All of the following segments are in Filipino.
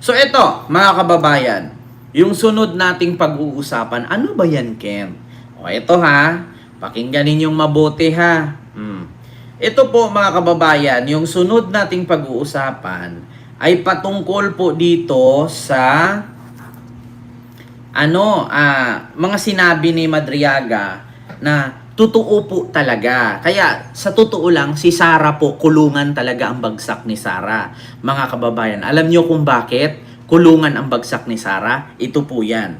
So ito, mga kababayan, yung sunod nating pag-uusapan, ano ba yan, Ken? O ito ha, pakinggan ninyong mabuti ha. Ito po mga kababayan, yung sunod nating pag-uusapan ay patungkol po dito sa mga sinabi ni Madriaga na totoo po talaga. Kaya sa totoo lang, si Sara po, kulungan talaga ang bagsak ni Sara. Mga kababayan, alam nyo kung bakit kulungan ang bagsak ni Sara? Ito po yan.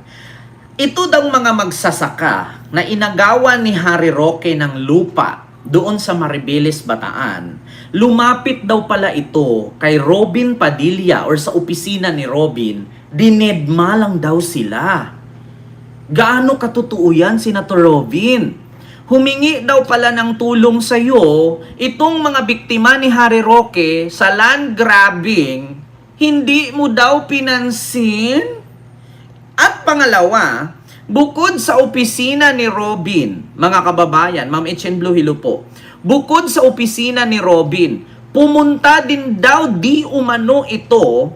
Ito daw mga magsasaka na inagawan ni Harry Roque ng lupa doon sa Maribeles, Bataan. Lumapit daw pala ito kay Robin Padilla or sa opisina ni Robin. Dinedma lang daw sila. Gaano katotoo yan, Senator Robin? Humingi daw pala ng tulong sa iyo itong mga biktima ni Harry Roque sa land grabbing, hindi mo daw pinansin? At pangalawa, bukod sa opisina ni Robin, mga kababayan, Ma'am Etienne Blue, hello po. Bukod sa opisina ni Robin, pumunta din daw di umano ito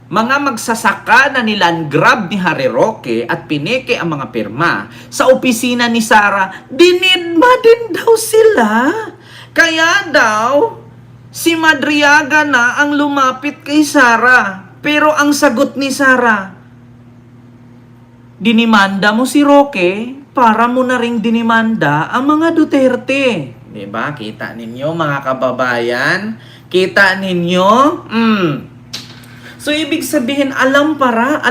mga magsasaka na niland-grab ni Harry Roque at pineke ang mga pirma sa opisina ni Sara, dinidma din daw sila. Kaya daw, si Madriaga na ang lumapit kay Sara. Pero ang sagot ni Sara, dinimanda mo si Roque para mo na ring dinimanda ang mga Duterte. Diba? Kita ninyo mga kababayan? Kita ninyo? So, ibig sabihin, alam pala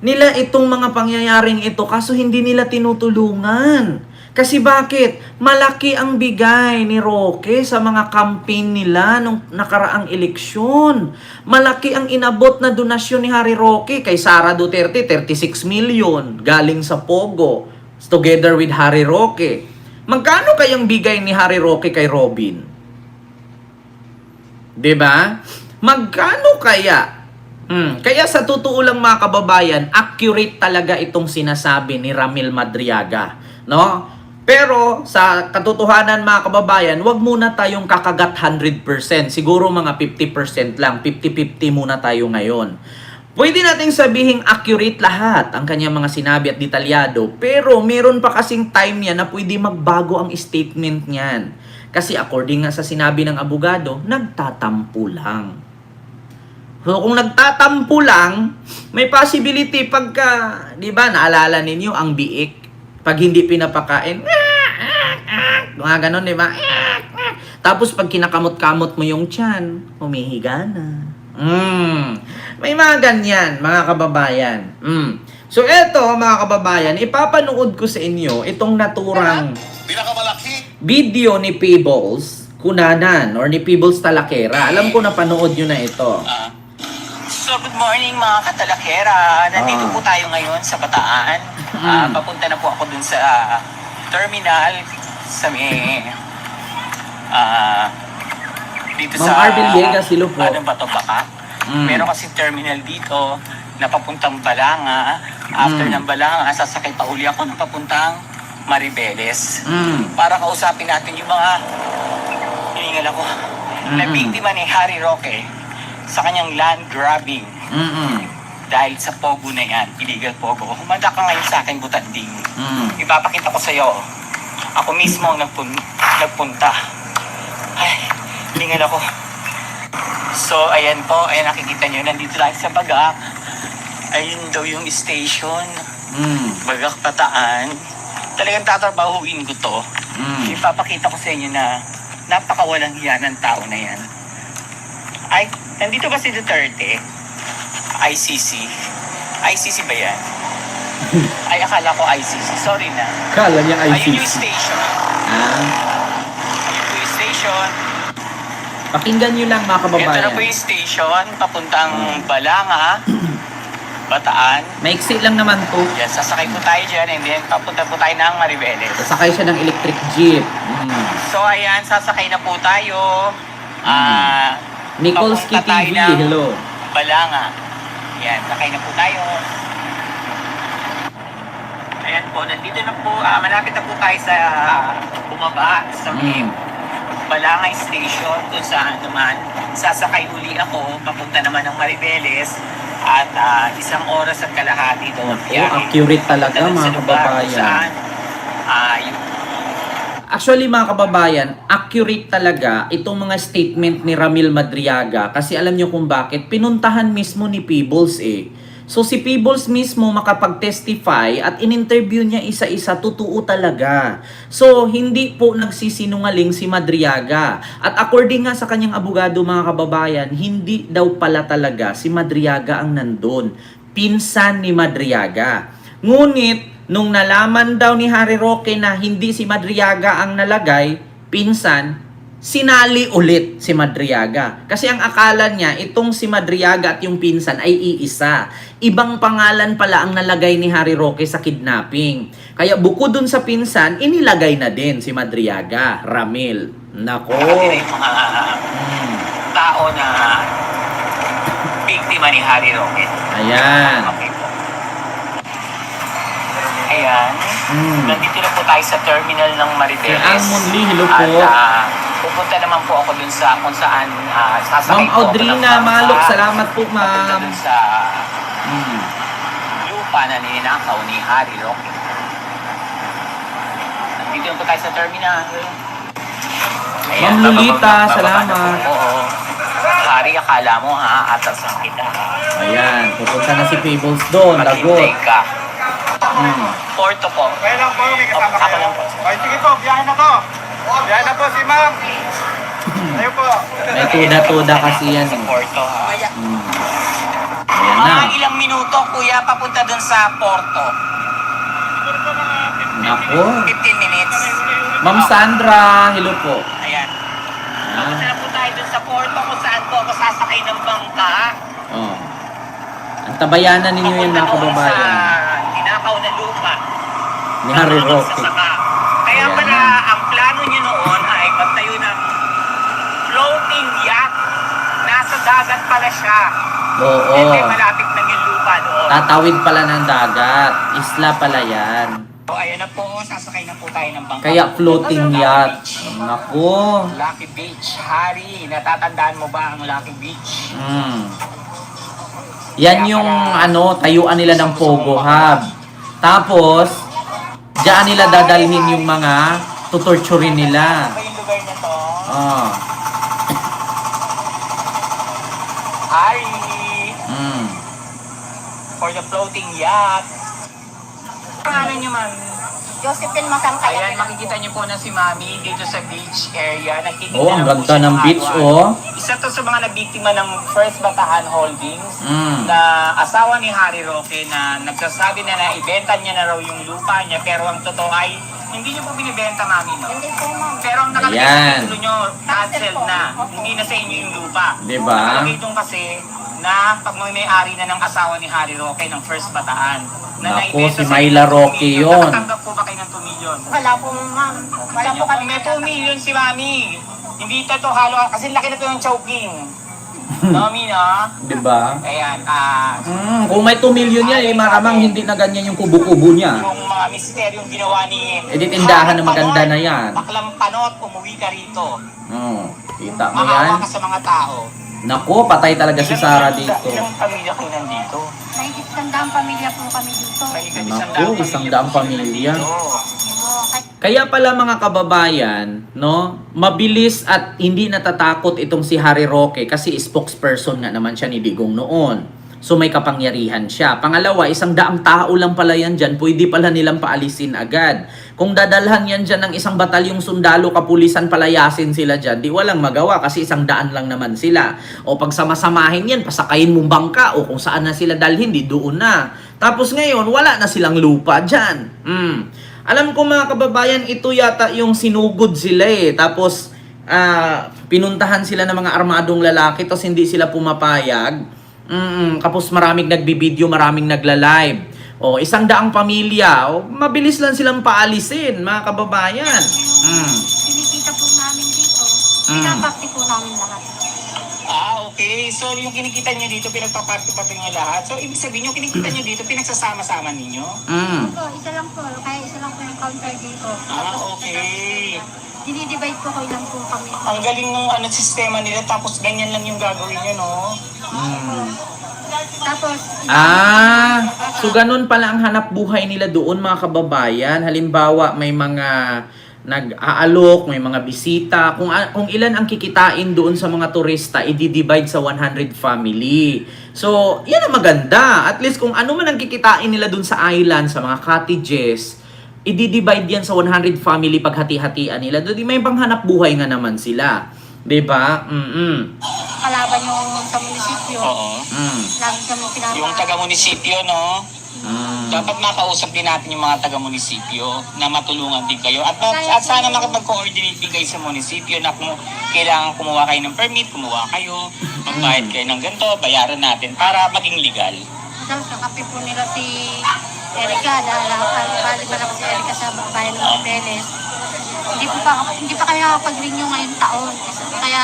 nila itong mga pangyayaring ito kaso hindi nila tinutulungan. Kasi bakit? Malaki ang bigay ni Roque sa mga campaign nila nung nakaraang eleksyon. Malaki ang inabot na donasyon ni Harry Roque kay Sara Duterte, 36 million galing sa Pogo together with Harry Roque. Magkano kayang bigay ni Harry Roque kay Robin? 'Di ba? Magkano kaya? Kaya sa totoo lang mga kababayan, accurate talaga itong sinasabi ni Ramil Madriaga, no? Pero sa katotohanan mga kababayan, wag muna tayong kakagat 100%. Siguro mga 50% lang, 50-50 muna tayo ngayon. Pwede nating sabihing accurate lahat ang kanyang mga sinabi at detalyado, pero meron pa kasing time niya na pwede magbago ang statement niyan. Kasi according nga sa sinabi ng abogado, nagtatampo lang. So kung nagtatampo lang, may possibility pagka, di ba, naalala ninyo ang biik, pag hindi pinapakain, mga ganon, di ba? Tapos pag kinakamot-kamot mo yung tiyan, humihiga na. May mga ganyan, mga kababayan. So eto, mga kababayan, ipapanood ko sa inyo itong naturang video ni Peebles Cunanan or ni Peebles Talakera. Alam ko napanood nyo na ito. So, good morning mga katalakera. Nandito po tayo ngayon sa Bataan. Papunta na po ako dun sa terminal sa may dito Ma'am sa Arvin Villegas, silo po. Bato Baka. Meron kasi terminal dito na papuntang Balanga. After ng Balanga, sasakay pa uli ako na papuntang Maribeles. Para kausapin natin yung mga hiningal ako na biktima ni Harry Roque sa kanyang land grabbing. Dahil sa Pogo na yan, illegal Pogo. Humanda ka ngayon sa akin, Butanding. Ipapakita ko sa iyo. Ako mismo ang nagpunta. Ay, hiningal ako. So, ayan po. Ayan, nakikita nyo. Nandito lang sa Bagak. Ayun daw yung station. Bagak Bataan. Talagang tatrabahuin ko to. Ipapakita ko sa inyo na napakawalang hiya ng tao na yan. Ay, nandito ba si Duterte? ICC? ICC ba yan? Ay, akala ko ICC. Sorry na. Kala niya ICC. Ayun yung station. Ayun po yung station. Pakinggan nyo lang mga kababayan. Ito na po yung station. Papuntang Balanga. Bataan. Maiksi lang naman to. Yan, sasakay po tayo dyan. And then, papunta po tayo ng Maribeles. Sasakay siya ng electric jeep. So, ayan, sasakay na po tayo. Nikolski papunta tayo TV, ng hello. Balanga. Yan, sakay na po tayo. Ayan po, nandito na po, malapit na po tayo sa bumaba sa may Balanga Station, kung saan naman sasakay uli ako, papunta naman ng Maribeles, at 1 oras at kalahati doon. Naku, accurate talaga, Papunta dun sa mga lugar kung kababayan. saan, yung Actually mga kababayan, accurate talaga itong mga statement ni Ramil Madriaga kasi alam nyo kung bakit, pinuntahan mismo ni Peebles eh. So si Peebles mismo makapag-testify at in-interview niya isa-isa, totoo talaga. So hindi po nagsisinungaling si Madriaga. At according nga sa kanyang abogado mga kababayan, hindi daw pala talaga si Madriaga ang nandun. Pinsan ni Madriaga. Ngunit, nung nalaman daw ni Harry Roque na hindi si Madriaga ang nalagay, pinsan, sinali ulit si Madriaga. Kasi ang akala niya, itong si Madriaga at yung pinsan ay iisa. Ibang pangalan pala ang nalagay ni Harry Roque sa kidnapping. Kaya bukod dun sa pinsan, inilagay na din si Madriaga, Ramil. Nako. yung mga tao na biktima ni Harry Roque. Ayan. Okay po. Ayan. Nandito na po tayo sa terminal ng Maribeles. Sir Almond Lee, hello po. At pupunta naman po ako dun sa kung saan sasakay Ma'am po ako ng Audrina bangka. Malok, salamat po Pupunta ma'am. dun sa lupa na ninakaw ni Harry Roque. Nandito na po tayo sa terminal. Ma'am Lolita, bababa na salamat. po. Oo. Harry, akala mo aatasan kita. Ayan, pupunta na si Peebles doon, lagot. Maghintay ka. Porto po. Kaya lang po, may kasama Ako kayo. lang po. Okay, sige po, biyahe na po. Biyahe na po si ma'am. Ayun po. May tuda-tuda kasi yan. Sa Porto, ha? Ayan na. Mga ilang minuto, kuya, papunta dun sa Porto. Nako. 15 minutes. Ma'am Sandra, hello po. Ayan. Papunta na po tayo dun sa Porto kung saan po ako sasakay ng bangka. Oh. Ang tabayanan ninyo yan mga Papunta doon kababayan. sa tinakaw na lupa. Ni Harry Mga Roque. magsasaka. Kaya Ayan pala, na. ang plano niyo noon ay magtayo ng floating yacht. Nasa dagat pala siya. Oo. Hindi malapit lang yung lupa doon. Tatawid pala ng dagat. Isla pala yan. So, ayan na po, sasakay na po tayo ng bangka. Kaya floating yacht. Nako. Lucky Beach, Harry. Natatandaan mo ba ang Lucky Beach? Yan yung tayuan nila ng Pogo Hub. Tapos, diyan nila dadalhin yung mga tutorturin nila. Ano ba yung lugar na to? Oh. Harry! Mm. For the floating yacht. Pangalan niyo, ma'am? Josephine Masangkaya. Ayan, makikita niyo po na si Mami dito sa beach area. Nagtitinda Oh, ang lang po ganda siya ng beach, araw-araw. oh. Isa to sa mga nabiktima ng First Batahan Holdings na asawa ni Harry Roque na nagsasabi na naibenta niya na raw yung lupa niya pero ang totoo ay hindi niyo po binibenta, Mami, no? Hindi po, ma'am. Pero ang nakalagay Ayan. sa titulo niyo, cancelled na. Hindi na sa inyo yung lupa. Diba? Nakalagay doon kasi na pagmamayari na ng asawa ni Harry Roque ng First Bataan. Naku, naibenta si sa Myla inyo ng 2 Roque million. yun. Nakatanggap po ba kayo ng 2 million? Wala po, ma'am. Wala po kami. May 2 million si Mami. Hindi ito to halo. Kasi laki na to yung choking. Mami, no? Diba? Ayan, Kung may 2 million yan, maramang hindi na ganyan yung kubo-kubo niya. yung mga misteryong ginawa ni di tindahan na maganda na yan. Baklang panot, umuwi ka rito. Kita mo yan? Maawa ka sa mga tao. Naku, patay talaga si Sarah dito. Ilang pamilya kayo nandito? May isang pamilya po kami dito. May Naku, 100 pamilya. dito. Oo, Kaya pala mga kababayan, no, mabilis at hindi natatakot itong si Harry Roque kasi spokesperson nga naman siya ni Digong noon. So may kapangyarihan siya. Pangalawa, 100 tao lang pala yan dyan, pwede pala nilang paalisin agad. Kung dadalhan yan dyan ng isang batalyong sundalo, kapulisan, palayasin sila dyan, di walang magawa kasi 100 lang naman sila. O pag sama-samahin yan, pasakayin mong bangka o kung saan na sila dalhin, di doon na. Tapos ngayon, wala na silang lupa dyan. Alam ko mga kababayan, ito yata yung sinugod sila eh. Tapos, pinuntahan sila ng mga armadong lalaki, tapos hindi sila pumapayag. Kapos maraming nagbibideo, maraming nagla-live. O, 100 pamilya. O, mabilis lang silang paalisin, mga kababayan. kinikita po namin dito. Pinapakti po namin lahat. Okay. So, yung kinikita nyo dito, pinagpaparty-party nyo lahat. So, ibig sabihin, yung kinikita nyo dito, pinagsasama-sama ninyo? Opo, isa lang po. Kaya isa lang po yung counter dito. Okay. dinidivide po kayo lang po kami. Ang galing ng sistema nila, tapos ganyan lang yung gagawin nyo, no? Tapos, So ganun pala ang hanap buhay nila doon, mga kababayan. Halimbawa, may mga nag-aalok, may mga bisita. Kung ilan ang kikitain doon sa mga turista, i-divide sa 100 family. So, yan ang maganda. At least kung ano man ang kikitain nila doon sa island, sa mga cottages, i-divide yan sa 100 family paghati-hatian nila. Doon may panghanap buhay nga naman sila. 'Di ba? kalaban yung sa munisipyo. Oo. Lagi kami pinapakain. Yung taga-munisipyo, no? Mm. Dapat makausap din natin yung mga taga-munisipyo na matulungan din kayo. At sana makipag-coordinate din kayo sa munisipyo na kung kailangan kumuha kayo ng permit, kumuha kayo, magbayad kayo ng ganito, bayaran natin para maging legal. Tapos nakapi po nila si Erica, dahil balik pa lang si Erica sa bayan ng Papeles. Hindi pa kami nakapag-renew ngayong taon. Kaya,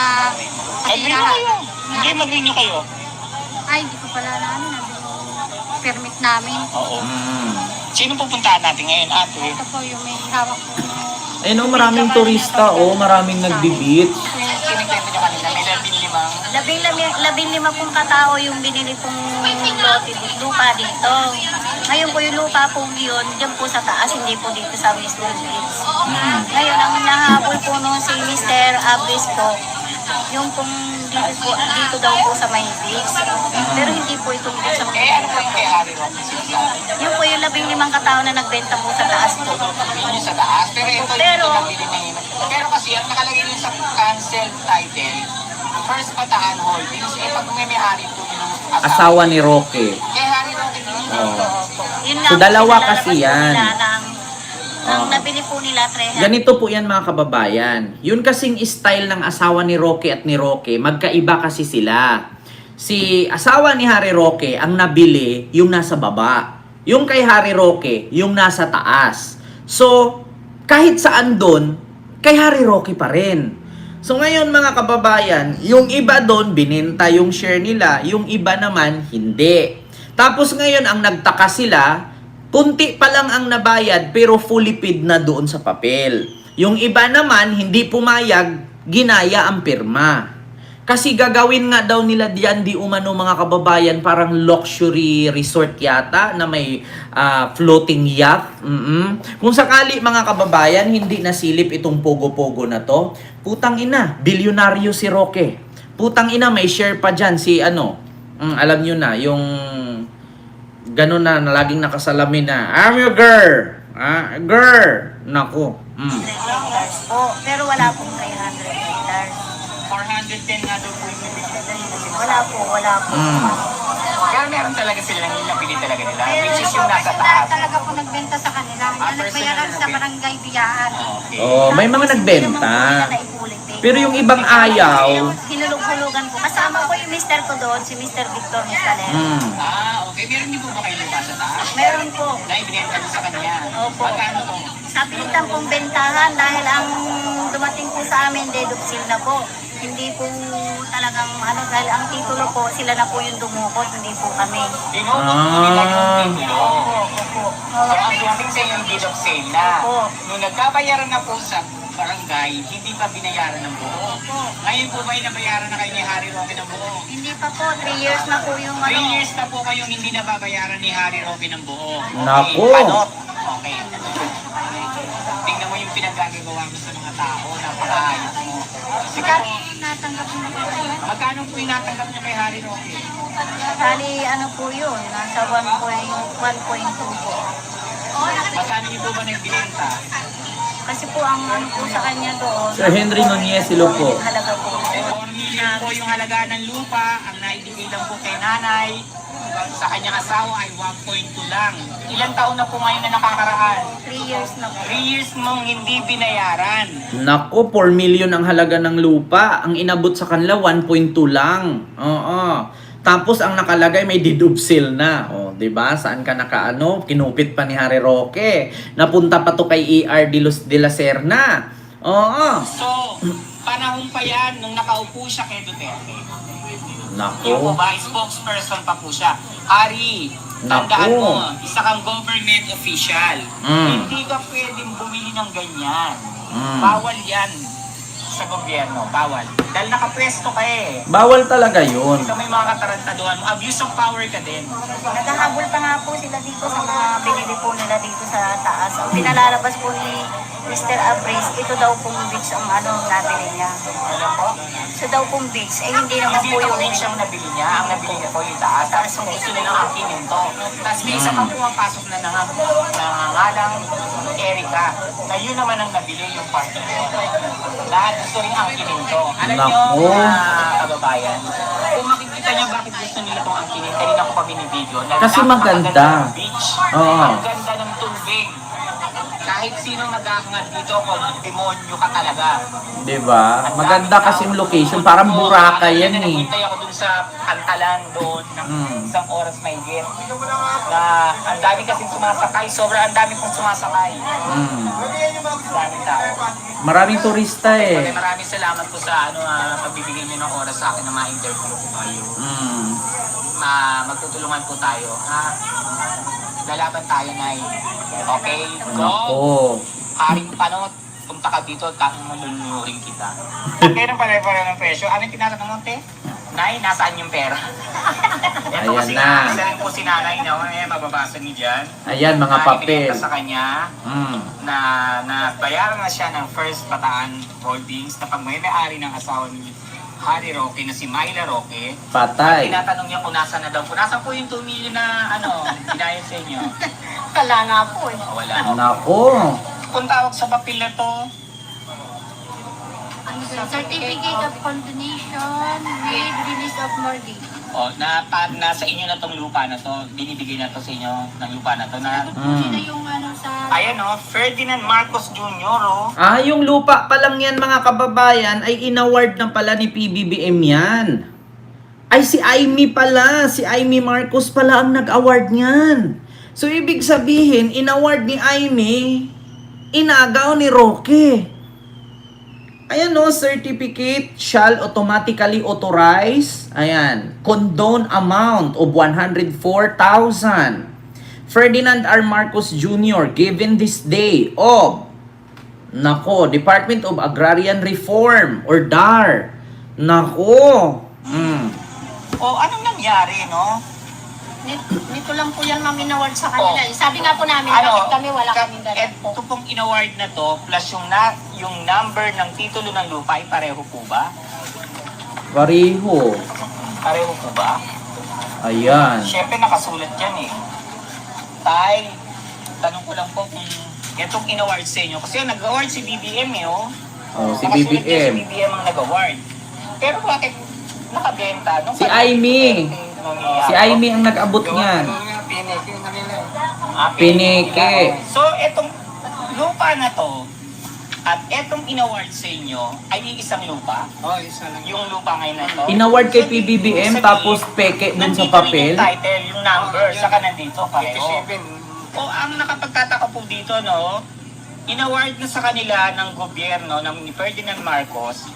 Agree na kayo. Hindi, mag-renew kayo. Ay, hindi ko pala na permit namin. Oo. Sino pupuntahan natin ngayon, ate? Ito po yung may hawak po. Eh no, maraming turista, maraming nagbi-beach. Kinikwento nyo kanina, may 15 pong katao yung binili pong lote lupa dito. Ngayon po yung lupa pong yun, dyan po sa taas, hindi po dito sa Mr. Beach. Ngayon, ang nahabol po noon si Mr. Abris po, yung pong dito daw po sa may beach. Pero hindi po itong dito sa Eh, ano po yung kay-ari ro? Yung po yung 15 katao na nagbenta po sa taas po. Yung sa taas, pero ito yung nabili ngayon. Pero kasi, ang nakalagay din sa cancel title, First Bataan Holdings, pag may-ari po yung Asawa ni Roque. Eh, Hari Roque din yun. Yun So, nga po, dalawa pinalalapas kasi po yan. nila ang nabili po nila 300. Ganito po yan, mga kababayan. Yun kasing style ng asawa ni Roque at ni Roque, magkaiba kasi sila. Si asawa ni Harry Roque, ang nabili, yung nasa baba. Yung kay Harry Roque, yung nasa taas. So, kahit saan doon, kay Harry Roque pa rin. So ngayon, mga kababayan, yung iba doon, binenta yung share nila, yung iba naman, hindi. Tapos ngayon, ang nagtaka sila, kunti pa lang ang nabayad pero fully paid na doon sa papel. Yung iba naman, hindi pumayag, ginaya ang pirma. Kasi gagawin nga daw nila diyan di umano, mga kababayan, parang luxury resort yata na may floating yacht. Kung sakali, mga kababayan, hindi nasilip itong pogo-pogo na to, putang ina, bilyonaryo si Roque. Putang ina, may share pa dyan si alam nyo na, yung gano'n na laging nakasalamin na, I'm your girl. Girl. Naku. hectares po. Pero wala pong 300 hectares. 410 nga daw po yung nabili. Wala po. Kaya meron talaga sila ng napili talaga nila, which is yung nasa taas. Talaga po nagbenta sa kanila. Nagbayaran sa barangay Biyaan. Okay. May mga nagbenta. Pero yung ibang ayaw, Hinulog-hulugan po. Kasama ko yung mister ko doon, si Mr. Victor Mistalero. Okay. Meron din po ba kayo lupa sa taas? Meron po. Na ibinenta niyo sa kanya? Opo. Magkano to? Sa pilitan pong bentahan dahil ang dumating po sa amin, deductil na po. Hindi po talagang dahil ang titulo po, sila na po yung dumukot, hindi po kami. Dinukot po nila yung titulo. Opo. So, ang dumating sa yung deed of sale na. Opo. Nung nagkabayaran na po sa barangay, hindi pa binayaran ng buo. Ngayon po ba nabayaran na kayo ni Harry Roque ng buo? Hindi pa po, 3 years na po yung 3 years na po kayong hindi nababayaran ni Harry Roque ng buo. Naku. Panot. Okay. Tingnan mo yung pinaggagawa mo sa mga tao. Napakaayos mo. Sige po. Natanggap mo na po. Magkano po inatanggap niya kay Harry Roque? Bali, po yun, nasa 1.2 po. Magkano niyo po ba nagbinenta? Kasi po ang po sa kanya doon. Sir Henry Nunez, hello po. Halaga po. 4 million po yung halaga ng lupa. Ang naibigay lang po kay nanay sa kanyang asawa ay 1.2 lang. Ilang taon na po ngayon na nakakaraan? 3 years na po. 3 years mong hindi binayaran. Naku, 4 million ang halaga ng lupa. Ang inabot sa kanila, 1.2 lang. Oo. Tapos ang nakalagay may deed of sale na. O, 'di ba? Saan ka kinupit pa ni Harry Roque. Napunta pa to kay ER de la Serna. Oo. So, panahon pa yan nung nakaupo siya kay Duterte. Naku. Yung po ba, spokesperson pa po siya. Ari, tandaan Naku. mo, isa kang government official. Mm. Hindi ka pwedeng bumili ng ganyan. Bawal yan sa gobyerno. Bawal. Dahil nakapwesto ka eh. Bawal talaga yun. Ikaw may mga katarantaduhan mo. Abuse of power ka din. Naghahabol pa nga po sila dito sa mga binili po nila dito sa taas. Ang pinalalabas po ni Mr. Abris, ito daw pong beach ang nabili niya. Ano po? So daw pong beach, eh hindi naman Hindi po ito yung rin siyang nabili niya. Ang nabili niya po yung taas. Tapos kung gusto nilang akinin to. Tapos may isa pang pumapasok na nangangalang Erica. Na yun naman ang nabili yung party niya. Lahat gusto rin akinin to. Alam niyo, Nako. mga kababayan, kung makikita niyo bakit gusto nila itong akinin, kanina ko pa binibideo. na Kasi napakaganda maganda. ng beach. Oo. Ang ganda ng tubig. Kahit sino mag-aangat dito, kung demonyo ka talaga. Diba? Maganda kasi yung location. Parang Boracay yan eh. Naghintay ako dun sa Pantalan doon ng isang oras may git. Na ang dami kasing sumasakay. Sobrang ang dami pong sumasakay. Mm. Daming tao. Maraming turista Okay, eh. maraming salamat po sa pagbibigay niyo ng oras sa akin na ma-interview ko kayo. Mm. Magtutulungan po tayo. Ha? Lalaban tayo, Nay. Okay? Go! Nako. Haring Panot, punta ka dito, mamulunurin kita. Kaya nang pare-pare ng presyo. Anong tinatanong mo, te? Nay, nasaan yung pera? Ito Ayan kasi na. nga, isa rin po si nanay na mababasa niyo dyan. Ayan, mga Na papel. ibinenta sa kanya Mm. na bayaran na siya ng First Bataan Holdings na pagmay-ari ng asawa ni Harry Roque na si Myla Roque. Patay. Tinatanong niya kung nasa na daw po. Nasa po yung 2 million na binayad sa inyo? Kala nga po eh. Oh, wala. Nako. Kung tawag sa papel na to, Ano ba? Certificate of Condonation with Release of Mortgage. nasa inyo na tong lupa na to, binibigay na to sa inyo ng lupa na to na, Ito po sila yung ano sa... ayan Ferdinand Marcos Jr. Ah, yung lupa pa lang yan mga kababayan ay inaward na pala ni PBBM yan. Ay si Aimee pala, si Aimee Marcos pala ang nag-award niyan. So ibig sabihin, inaward ni Aimee, inagaw ni Roque. Ayan certificate shall automatically authorize, ayan, condone amount of 104,000. Ferdinand R. Marcos Jr. given this day of, nako, Department of Agrarian Reform or DAR. Nako. Anong nangyari, no? Nito lang po yan ma'am inaward sa kanila. Sabi nga po namin, bakit kami wala kaming ganun po. Ito pong inaward na to, plus yung number ng titulo ng lupa ay pareho po ba? Pareho. Pareho po ba? Ayan. Siyempre nakasulat yan eh. Tay, tanong ko lang po kung itong in-award sa inyo. Kasi nag-award si BBM eh, oh. Oh, si Nakasulat yan BBM. si BBM ang nag-award. Pero bakit nakabenta? Si Aimee. Si Aimee ang nag-abot niyan. Pineke. So, etong lupa na to, at etong in-award sa inyo, ay isang lupa? Isa lang. Yung lupa ngayon na to? Inaward kay So, ibig PBBM sabihin, tapos peke dun sa nandito rin papel. yung title, yung number, saka nandito pareho. Ang nakapagtataka po dito, no, inaward na sa kanila ng gobyerno ng ni Ferdinand Marcos.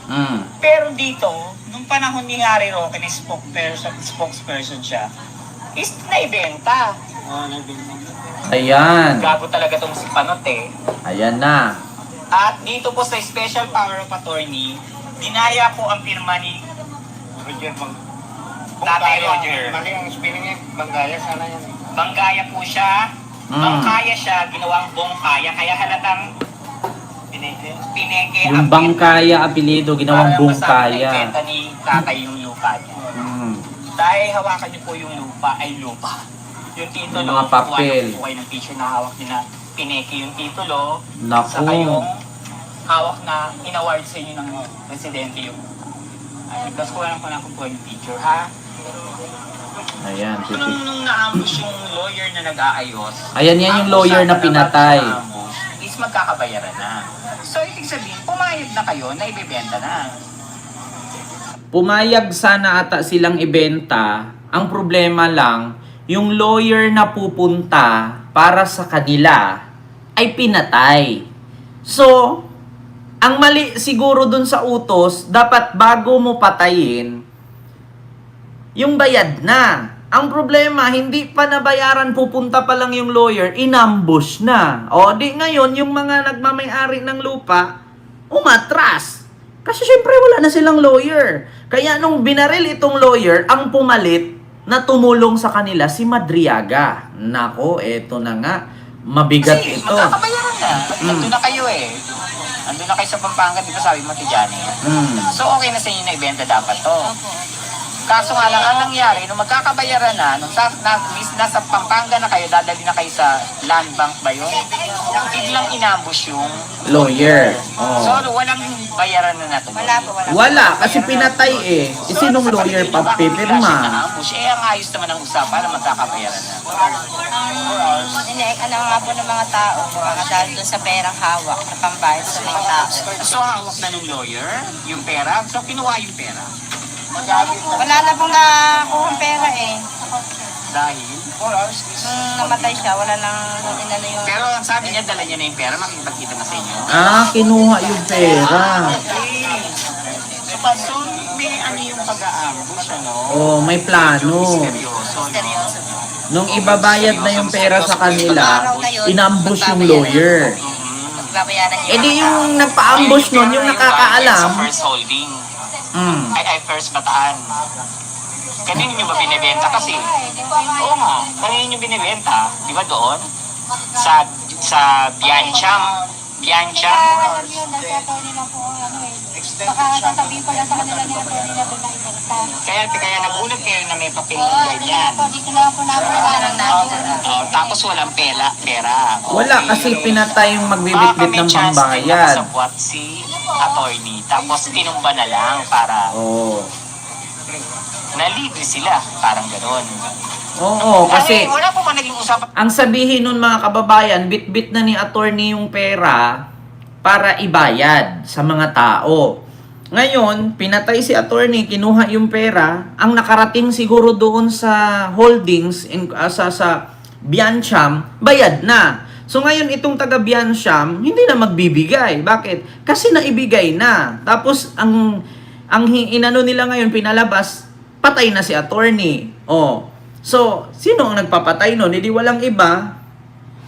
Pero dito, nung panahon ni Harry Roque, ni spokesperson siya, is naibenta. Ayan. Gago talaga tong si Panot eh. Ayan na. At dito po sa Special Power of Attorney, dinaya po ang pirma ni Tatay Roger. Mali ang spelling niya. Banggaya sana yan. Banggaya po siya. Bangkaya siya, ginawang bongkaya. Kaya halatang pineke. Yung bangkaya apelido, ginawang bongkaya. Para masabi na ni tatay yung lupa niya. Dahil hawakan niyo po yung lupa, ay lupa. Yung titulo, Yung mga papel. kuha po kayo ng picture na hawak niyo na pineke yung titulo. Naku. Saka yung hawak na inaward sa inyo ng presidente yung tapos kuha lang po na po yung picture, ha? Ayan. Nung na-ambush yung lawyer na nag-aayos, Ayan yan yung lawyer na pinatay. is magkakabayaran na. So, ibig sabihin, pumayag na kayo na ibibenta na. Pumayag sana ata silang ibenta. Ang problema lang, yung lawyer na pupunta para sa kanila ay pinatay. So, ang mali siguro dun sa utos, dapat bago mo patayin, yung bayad na. Ang problema, hindi pa nabayaran, pupunta pa lang yung lawyer, inambush na. O, di ngayon, yung mga nagmamay-ari ng lupa, umatras. Kasi syempre wala na silang lawyer. Kaya nung binaril itong lawyer, ang pumalit na tumulong sa kanila si Madriaga. Nako, eto na nga. Mabigat Kasi ito. magkakabayaran na. Nandun na kayo eh. Nandun na kayo sa Pampanga, di ba sabi mo, Tijani? So okay na sa inyo na ibenta dapat to. Kaso nga lang, ang nangyari, nung magkakabayaran na, nung nasa Pampanga na kayo, dadali na kayo sa land bank ba yun? Biglang inambush yung Lawyer. So Oh. walang bayaran na natuloy. Wala, kasi pinatay eh. Sinong lawyer papipirma? Ambush, ang ayos naman ang usapan na magkakabayaran na. Ano nga po ng mga tao, mga dahil doon sa perang hawak na pambayad sa mga tao. So hawak na ng lawyer, yung pera, so kinuha yung pera. Wala na pong nakuha pera eh. Dahil, Namatay siya, wala nang inano yung... pero ang sabi niya, dala niya na yung pera, makikipagkita na sa inyo. Kinuha yung pera. So, may ano yung pag-aambush, ano? Oh, may plano. Seryoso, no? Seryoso. Nung ibabayad na yung pera sa kanila, inambush yung lawyer. Magbabayaran niya. Eh di yung nagpa-ambush nun, yung Sa nakakaalam. first holding. Mm. Ay, first bataan. Kanino nyo ba binibenta kasi? Oo nga, kanino nyo binibenta? Di ba doon? Sa Biancham. Biancham. Alam yun, nasa attorney lang po, ano eh. Baka sasabihin pa lang sa kanila ni attorney na doon na ibenta. Kaya nagulat kayo na may papel Oo, ng dito ganyan. na po, dito na po namin alam natin. Tapos walang pera. Wala kasi pinatay yung magbibitbit ng pambayad. Nakasabwat si attorney. Tapos tinumba na lang para Oo. nalibre sila. Parang gano'n. Oo, kasi Wala po man naging usapan. ang sabihin nun mga kababayan, bit-bit na ni attorney yung pera para ibayad sa mga tao. Ngayon, pinatay si attorney, kinuha yung pera, ang nakarating siguro doon sa holdings, sa Biancham, bayad na. So ngayon, itong taga Biancham, hindi na magbibigay. Bakit? Kasi naibigay na. Tapos, ang inano nila ngayon, pinalabas, patay na si attorney. Oh. So, sino ang nagpapatay nun? Hindi walang iba.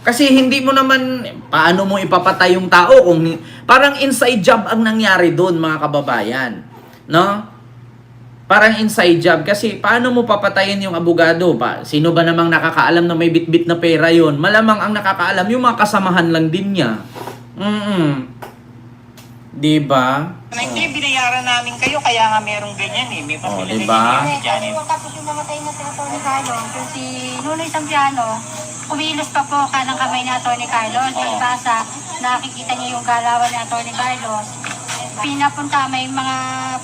Kasi hindi mo naman, paano mo ipapatay yung tao kung parang inside job ang nangyari doon, mga kababayan. No? Parang inside job. Kasi paano mo papatayin yung abogado? Sino ba namang nakakaalam na may bit-bit na pera yon? Malamang ang nakakaalam, yung mga kasamahan lang din niya. Diba? Hindi, binayaran namin kayo, kaya nga merong ganyan eh. May papel na diba? ganyan, Janet. Tapos yung namatay na si attorney Carlos, yung si Nunoy Sampiano, kumilos pa po ka ng kamay ni attorney Carlos. Basta nakikita niyo yung galawan ni attorney Carlos. Pinapunta, may mga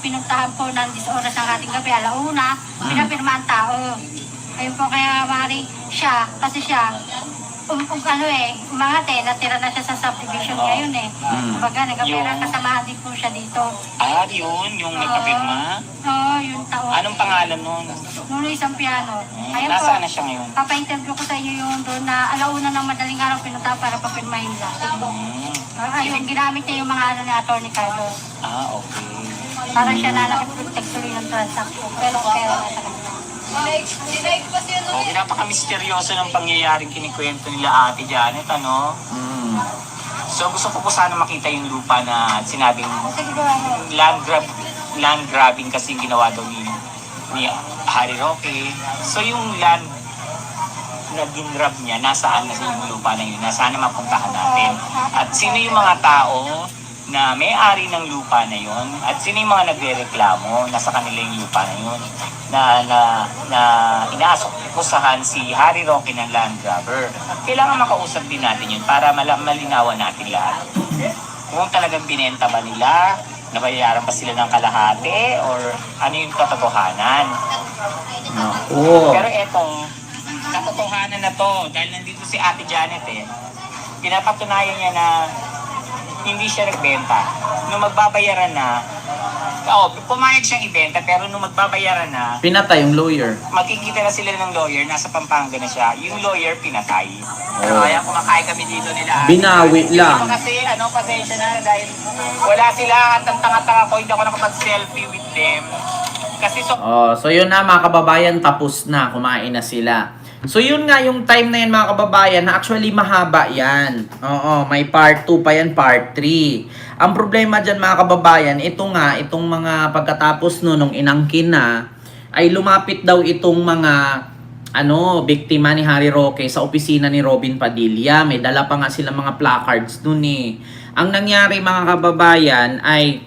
pinuntahan po ng 10 oras ng ating gabi, alauna, pinapirma ang tao. Ayun po kaya Mari, siya, kasi siya, natira na siya sa subdivision ngayon eh. Kumbaga, nagkapera, kasamahan din po siya dito. Yun, yung nagkapirma. Oo, yung taon. Anong pangalan nun? Nunoy Sampiano. Ayun po, Nasaan na siya ngayon? papa-interview ko sa inyo yung doon na alauna ng madaling araw pinunta para papirmahin nila. Ayun, ginamit niya yung mga ni attorney Carlos. Okay. Para siya na nakipag-protect tuloy ng transaction. Pero pera na sa kanila. Napaka-misteryoso ng pangyayaring kinikwento nila Ate Janet, ano? So gusto ko po sana makita yung lupa na sinabing Sige ba, ano? land grabbing kasi ginawa daw ni Harry Roque. So yung land na ginrab niya, nasaan na yung lupa na yun? Nasaan na mapuntahan natin? At sino yung mga tao na may-ari ng lupa na yun? At sino yung mga nagre-reklamo na sa kanila yung lupa na yun? Na inaasok-kusahan si Harry Roque ng land grabber. Kailangan makausap din natin yun para malinawan natin lahat. Kung talagang binenta ba nila, nabayaran ba sila ng kalahati, or ano yung katotohanan. Pero etong katotohanan na to, dahil nandito si Ate Janet pinapatunayan niya na hindi siya nagbenta. Nung magbabayaran na, pumayag siyang ibenta, pero nung magbabayaran na, Pinatay yung lawyer. magkikita na sila ng lawyer, nasa Pampanga na siya. Yung lawyer, pinatay. Kaya kumakain kami dito nila. Binawi lang. Dito kasi, pasensya na, dahil wala sila at ang tanga-tanga ko, hindi ako nakapag-selfie with them. Kasi So yun na mga kababayan, tapos na, kumain na sila. So yun nga yung time na yan mga kababayan, na actually mahaba yan. Oo, may part 2 pa yan, part 3. Ang problema dyan mga kababayan, ito nga, itong mga pagkatapos no, nung inangkin na, ay lumapit daw itong mga biktima ni Harry Roque sa opisina ni Robin Padilla. May dala pa nga silang mga placards dun eh. Ang nangyari mga kababayan ay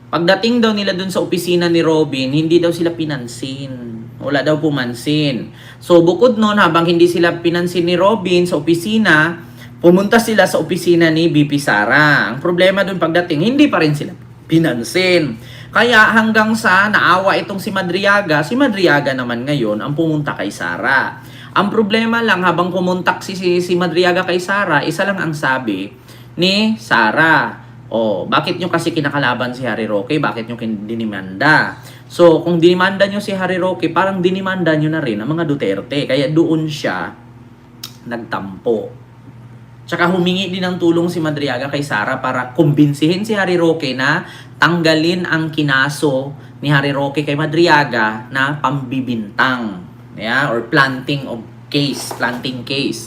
pagdating daw nila dun sa opisina ni Robin, hindi daw sila pinansin. Wala daw pumansin. So bukod nun, habang hindi sila pinansin ni Robin sa opisina, pumunta sila sa opisina ni BP Sara. Ang problema dun pagdating, hindi pa rin sila pinansin. Kaya hanggang sa naawa itong si Madriaga naman ngayon ang pumunta kay Sara. Ang problema lang, habang pumuntak si Madriaga kay Sara, isa lang ang sabi ni Sara. Bakit nyo kasi kinakalaban si Harry Roque? Bakit nyo dinimanda? So, kung dinimanda nyo si Harry Roque, parang dinimanda nyo na rin ang mga Duterte. Kaya doon siya nagtampo. Tsaka humingi din ng tulong si Madriaga kay Sara para kumbinsihin si Harry Roque na tanggalin ang kinaso ni Harry Roque kay Madriaga na pambibintang. Yeah? Or planting case.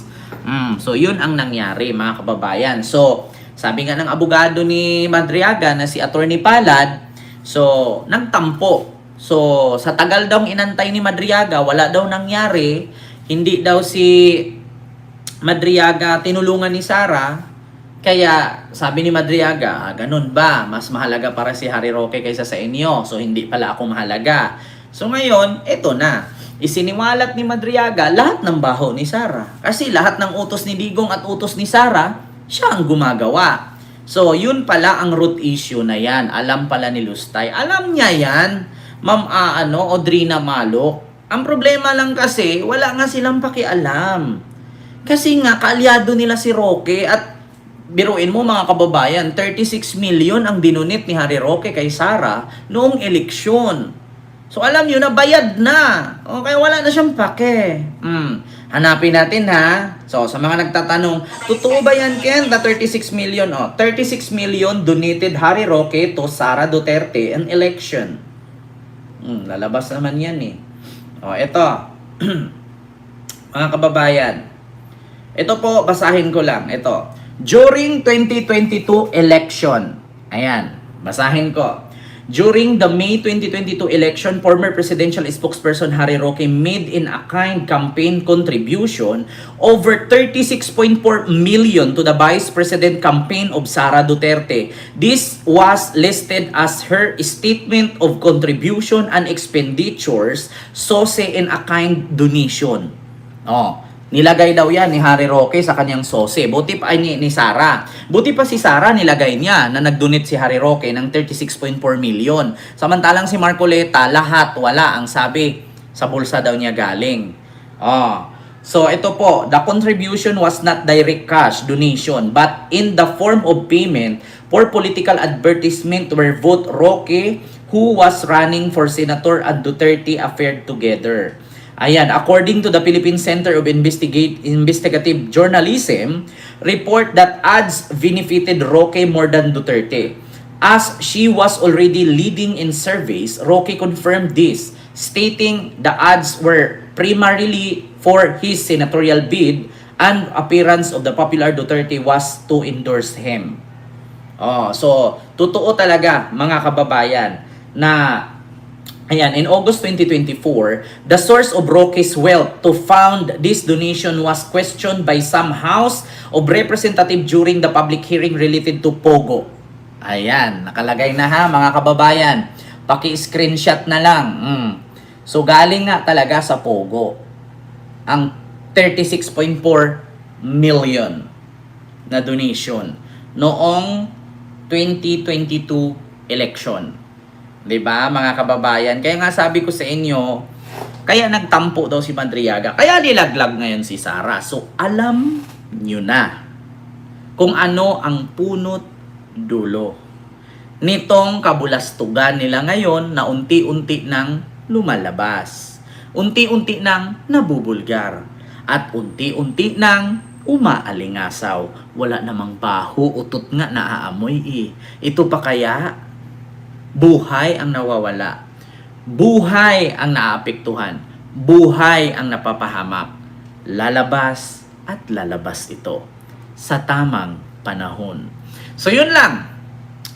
So, yun ang nangyari mga kababayan. So, sabi nga ng abogado ni Madriaga na si Attorney Palad, so, nagtampo. So, sa tagal daw inantay ni Madriaga, wala daw nangyari. Hindi daw si Madriaga tinulungan ni Sara. Kaya, sabi ni Madriaga, ganun ba? Mas mahalaga para si Harry Roque kaysa sa inyo. So, hindi pala ako mahalaga. So, ngayon, eto na. Isiniwalat ni Madriaga lahat ng baho ni Sara. Kasi lahat ng utos ni Digong at utos ni Sara, siya ang gumagawa. So, yun pala ang root issue na yan. Alam pala ni Lustay. Alam niya yan, Ma'am Audrina Malok. Ang problema lang kasi, wala nga silang pakialam. Kasi nga, kaalyado nila si Roque at biruin mo mga kababayan, 36 million ang dinunit ni Harry Roque kay Sara noong eleksyon. So, alam nyo na, bayad na. Okay, wala na siyang pake. Hanapin natin ha. So, sa mga nagtatanong, totoo ba yan, Ken? The 36 million, 36 million donated Harry Roque to Sara Duterte in election. Lalabas naman yan eh. Ito. Mga kababayan. Ito po, basahin ko lang. Ito. During 2022 election. Ayan. Basahin ko. During the May 2022 election, former presidential spokesperson Harry Roque made in-kind campaign contribution over 36.4 million to the vice president campaign of Sara Duterte. This was listed as her statement of contribution and expenditures, SOSE in-kind donation. Nilagay daw yan ni Harry Roque sa kanyang SOSE. Buti pa ni Sara. Buti pa si Sara nilagay niya na nag-donate si Harry Roque ng 36.4 million. Samantalang si Marcoleta, lahat wala. Ang sabi, sa bulsa daw niya galing. So ito po, the contribution was not direct cash donation but in the form of payment for political advertisement where vote Roque, who was running for senator, and Duterte affared together. Ayan, according to the Philippine Center of Investigative Journalism, report that ads benefited Roque more than Duterte. As she was already leading in surveys, Roque confirmed this, stating the ads were primarily for his senatorial bid and appearance of the popular Duterte was to endorse him. So, totoo talaga mga kababayan na ayan, in August 2024, the source of Roque's wealth to fund this donation was questioned by some House of Representatives during the public hearing related to Pogo. Ayan, nakalagay na ha mga kababayan. Paki-screenshot na lang. So galing nga talaga sa Pogo ang 36.4 million na donation noong 2022 election. 'Di ba mga kababayan? Kaya nga sabi ko sa inyo, kaya nagtampo daw si Madriaga. Kaya nilaglag ngayon si Sara. So alam nyo na kung ano ang punot dulo nitong kabulastugan nila ngayon na unti-unti nang lumalabas. Unti-unti nang nabubulgar. At unti-unti nang umaalingasaw. Wala namang baho, utot nga naaamoy eh. Ito pa kaya buhay ang nawawala. Buhay ang naapektuhan. Buhay ang napapahamak. lalabas at lalabas ito sa tamang panahon. So yun lang,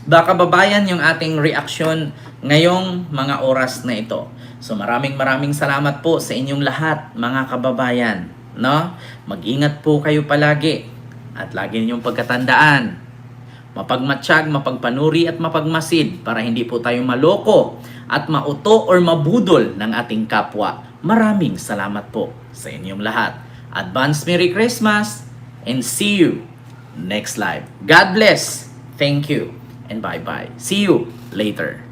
baka babayan yung ating reaksyon ngayong mga oras na ito. So maraming salamat po sa inyong lahat, mga kababayan, no? Mag-ingat po kayo palagi at lagi ninyong pagkatandaan, mapagmatsyag, mapagpanuri at mapagmasid para hindi po tayo maloko at mauto or mabudol ng ating kapwa. Maraming salamat po sa inyong lahat. Advance Merry Christmas and see you next live. God bless. Thank you and bye-bye. See you later.